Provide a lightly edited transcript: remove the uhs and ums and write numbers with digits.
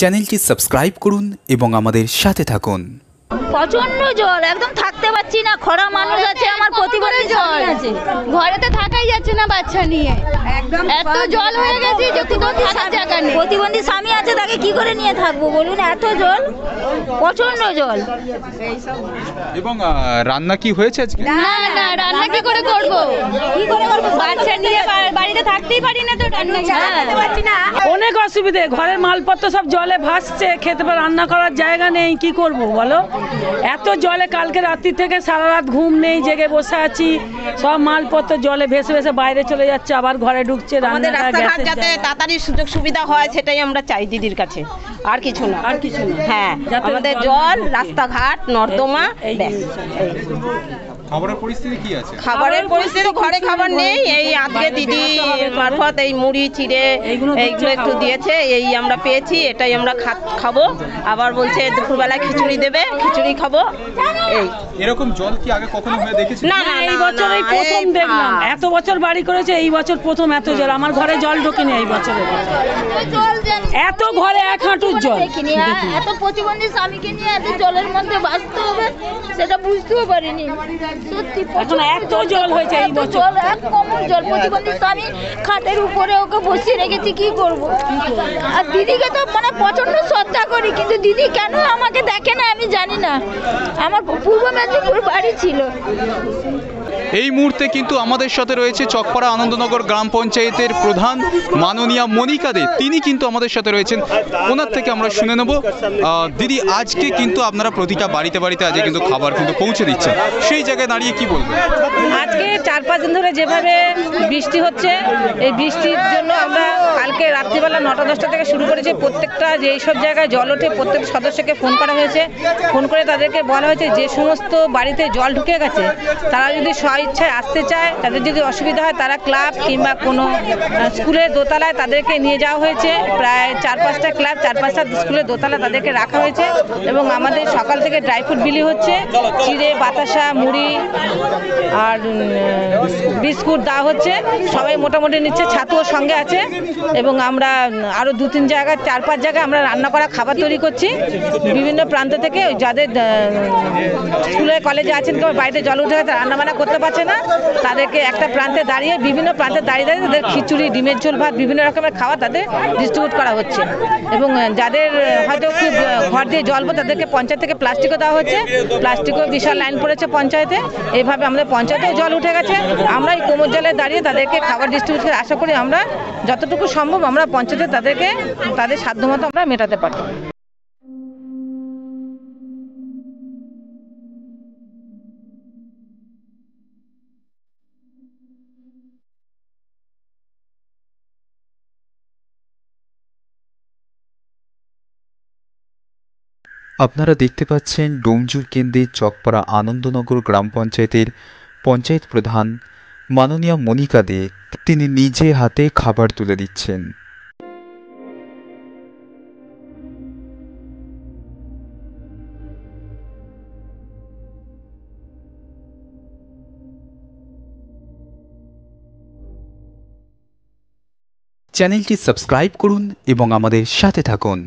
চ্যানেলটি সাবস্ক্রাইব করুন এবং আমাদের সাথে থাকুন। প্রচন্ড জল, একদম থাকতে পারছি না। খরা মানুষ আছে, আমার প্রতিবন্ধী জল আছে, ঘরেতে থাকাই যাচ্ছে না বাচ্চা নিয়ে। এত জল হয়ে গেছে যে কোথাও থাকার জায়গা নেই। প্রতিবন্ধী স্বামী আছে, তাকে কি করে নিয়ে থাকবো বলুন? এত জল, প্রচন্ড জল। এবং রান্না কি হয়েছে আজকে? না না, রান্না কি করে করব? কি করে করবো? বাচ্চা নিয়ে বাড়িতে থাকতেই পারি না, তো রান্না করতে পারছি না। অনেক অসুবিধে, ঘরের মালপত্র সব জলে ভাসছে, খেতে রান্না করার জায়গা নেই, কি করব বলো? এত জলে কালকে রাত্রি থেকে সারা রাত ঘুম নেই, জেগে বসে আছি। সব মালপত্র জলে ভেসে ভেসে বাইরে চলে যাচ্ছে, আবার ঘরে ঢুকছে। আমাদের রাস্তাঘাট যাতে তাড়াতাড়ি সুযোগ সুবিধা হয়, সেটাই আমরা চাই দিদির কাছে, আর কিছু না। আর কিছু না। হ্যাঁ, আমাদের জল, রাস্তাঘাট, নর্দমা, ব্যাস। খাবারের পরিস্থিতি কি আছে? খাবারের পরিস্থিতি, ঘরে খাবার নেই। এই আজকে দিদি মারফত এই মুড়ি চিড়ে এইগুলো একটু দিয়েছে, এই আমরা পেয়েছি, এটাই আমরা খাবো। আবার বলছে দুপুরবেলায় খিচুড়ি দেবে, খিচুড়ি খাবো। এই এরকম জল কি আগে কখনো হয়ে দেখেছি? না না, এই বছর এই প্রথম দেখলাম। এত বছর বাড়ি করেছে, এই বছর প্রথম এত জল। আমার ঘরে জল ঢোকেনি এই বছরে। এত ঘরে এক হাঁটুর জল দেখিনি। এত প্রতিবন্ধী স্বামীকে নিয়ে এত জলের মধ্যে বাঁচতে হবে, সেটা বুঝতেও পারিনি। সত্যি এখন এত জল হয়েছে এই বছর। জল, এক কোমর জল। প্রতিবন্ধী স্বামী খাটের উপরে, ওকে বসিয়ে রেখেছি, কি করব? আর দিদিকে তো মানে প্রচন্ড শ্রদ্ধা করি, কিন্তু দিদি কেন আমাকে দেখে না আমি জানি না। আমার পূর্ব মেদিনীপুর বাড়ি ছিল। এই মুহূর্তে কিন্তু আমাদের সাথে রয়েছে চকপাড়া আনন্দনগর গ্রাম পঞ্চায়েতের প্রধান মাননীয়া মনিকা দে। তিনি কিন্তু আমাদের সাথে রয়েছেন, ওনার থেকে আমরা শুনে নেব। দিদি, আজকে কিন্তু আপনারা প্রতিটা বাড়িতে বাড়িতে আজকে কিন্তু খাবার কিন্তু পৌঁছে দিচ্ছেন, সেই জায়গায় দাঁড়িয়ে কি বলবেন? আজকে 4-5 দিন ধরে যেভাবে বৃষ্টি হচ্ছে, এই বৃষ্টির জন্য আমরা কালকে রাত্রিবেলা 9টা-10টা থেকে শুরু করেছি। প্রত্যেকটা যেই সব জায়গায় জল ওঠে, প্রত্যেক সদস্যকে ফোন করা হয়েছে। ফোন করে তাদেরকে বলা হয়েছে যে সমস্ত বাড়িতে জল ঢুকে গেছে, তারা যদি ইচ্ছায় আসতে চায়, তাদের যদি অসুবিধা হয়, তারা ক্লাব কিংবা কোনো স্কুলের দোতলায় তাদেরকে নিয়ে যাওয়া হয়েছে। প্রায় 4-5টা ক্লাব, 4-5টা স্কুলের দোতলা তাদেরকে রাখা হয়েছে। এবং আমাদের সকাল থেকে ড্রাই ফ্রুট বিলি হচ্ছে, চিড়ে, বাতাসা, মুড়ি আর বিস্কুট দেওয়া হচ্ছে। সবাই মোটামুটি নিচ্ছে, ছাতুও সঙ্গে আছে। এবং আমরা আরও 2-3 জায়গায়, 4-5 জায়গায় আমরা রান্না করা খাবার তৈরি করছি বিভিন্ন প্রান্ত থেকে। যাদের স্কুলে কলেজে আছেন কিংবা বাড়িতে জল উঠে গেছে, রান্নাবান্না করতে পারছে না, তাদেরকে একটা প্রান্তে দাঁড়িয়ে, বিভিন্ন প্রান্তে দাঁড়িয়ে দাঁড়িয়ে তাদের খিচুড়ি, ডিমের ঝোল, ভাত, বিভিন্ন রকমের খাবার তাদের ডিস্ট্রিবিউট করা হচ্ছে। এবং যাদের হয়তো খুব ঘর দিয়ে জল, তাদেরকে পঞ্চায়েত থেকে প্লাস্টিকও দেওয়া হচ্ছে। প্লাস্টিকও বিশাল লাইন পড়েছে পঞ্চায়েতে। এইভাবে আমাদের পঞ্চায়েতেও জল উঠে গেছে। আমরা এই কোমর জলে দাঁড়িয়ে তাদেরকে খাবার ডিস্ট্রিবিউট করে আশা করি আমরা যতটুকু সম্ভব আমরা পঞ্চায়েতে তাদেরকে তাদের সাধ্যমতো আমরা মেটাতে পারব। আপনারা দেখতে পাচ্ছেন ডোমজুর কেন্দ্রের চকপাড়া আনন্দনগর গ্রাম পঞ্চায়েতের পঞ্চায়েত প্রধান মাননীয়া মনিকা দে। তিনি নিজে হাতে খাবার তুলে দিচ্ছেন। চ্যানেলটি সাবস্ক্রাইব করুন এবং আমাদের সাথে থাকুন।